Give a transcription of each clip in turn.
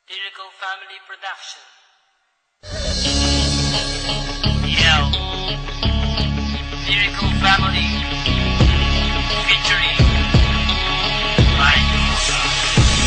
Lyrical Family Production. Yo, Lyrical Family featuring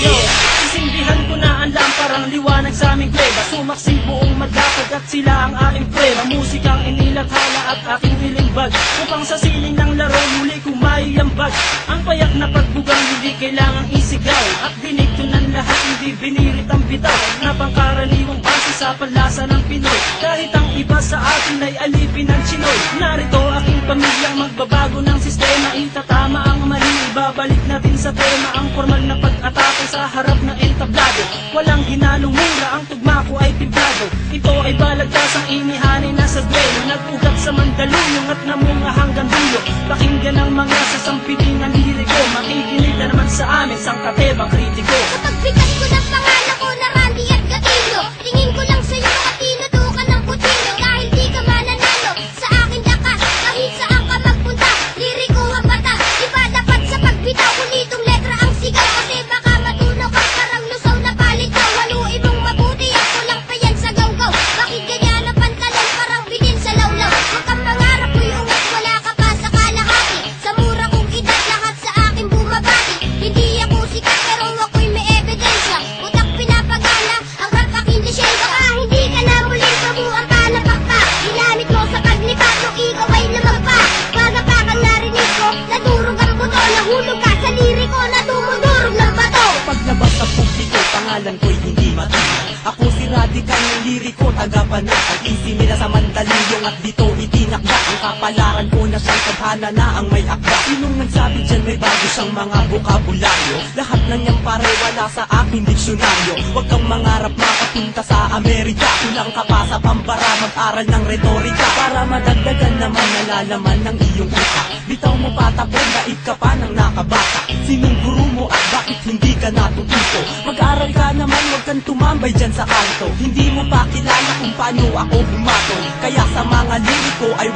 Yo, sisindihan ko na ang lamparang liwanag sa aming pleba. Sumaksing buong madapag at sila ang aking prema. Musikang inilathala at aking nilimbag, upang sa siling ng laro muli kong maiambag. Ang payak na pagbugang hindi kailangang isigaw, at dinigto ng lahat hindi binirit ang bitaw, na pangkaraniwang base sa palasa ng Pinoy. Kahit ang iba sa atin ay alipin ng Chinoy. Narito aking pamilyang magbabago ng sistema. Itatama ang mali, ibabalik natin sa tema ang formal na pag-atake sa harap ng entablado. Walang hinalong mura, ang tugma ko ay timplado. Ito ay balagtasang inihanin na sa duelo, nag-ugat sa Mandaluyong at namunga hanggang dulo. Pakinggan ang mga sasampitin ng liriko, makikinig na naman sa amin sang katebang kritiko. Kapag bigat ko ng pangalan ko na Randy at Gatino, tingin ko lang sa'yo at tinutukan ng kutino. Dahil di ka mananalo sa akin lakas, kahit saan ka magpunta, liriko ang bata. Iba dapat sa pagbitaw, kulitong letra ang sigaw. Kasi baka matunaw ka parang lusaw na palitaw. Haluin mong mabuti, ako lang pa yan sa gawgaw. Bakit ganyan ang pantalon, parang binin sa lawlaw? Huwag kang mangarap ko'y ungat, wala ka pa sa kalahati. Sa mura kong edad, lahat sa akin bumabati. Hindi ako sikat pero ako'y may ebidensya. Utak pinapagana, ang rap aking lisensya. Baka hindi ka na muling pabuang palapak pa. Ginamit mo sa paglipat, nung ikaw ay lumagpa. Pagapakang narinig ko, nadurog ang buto. Nahulog ka sa liriko, na dumudurog ng bato. Paglabas sa publiko, pangalan ko'y hindi matuloy. Ako si Radical ng liriko, tagapanatag. Isip nila sa Mandaluyong at dito itinakda. Ang kapalaran ko na siyang tadhana na ang may akda. Sinong nagsabi dyan may bago siyang mga bokabularyo? Lahat ng niyang pare wala sa aking diksyonaryo. Huwag kang mangarap makapunta sa Amerika. Kulang ka pa sa pambara, mag-aral ng retorika, para madagdagan naman nalalaman ng iyong utak. Bitaw mo patapon, daig ka pa ng nakabata. Sinong guru mo at bakit hindi ka natututo? Mag-aral ka naman, huwag kang tumambay dyan sa kanto. Hindi mo pa kilala kung paano ako humatol, kaya sa mga liriko ay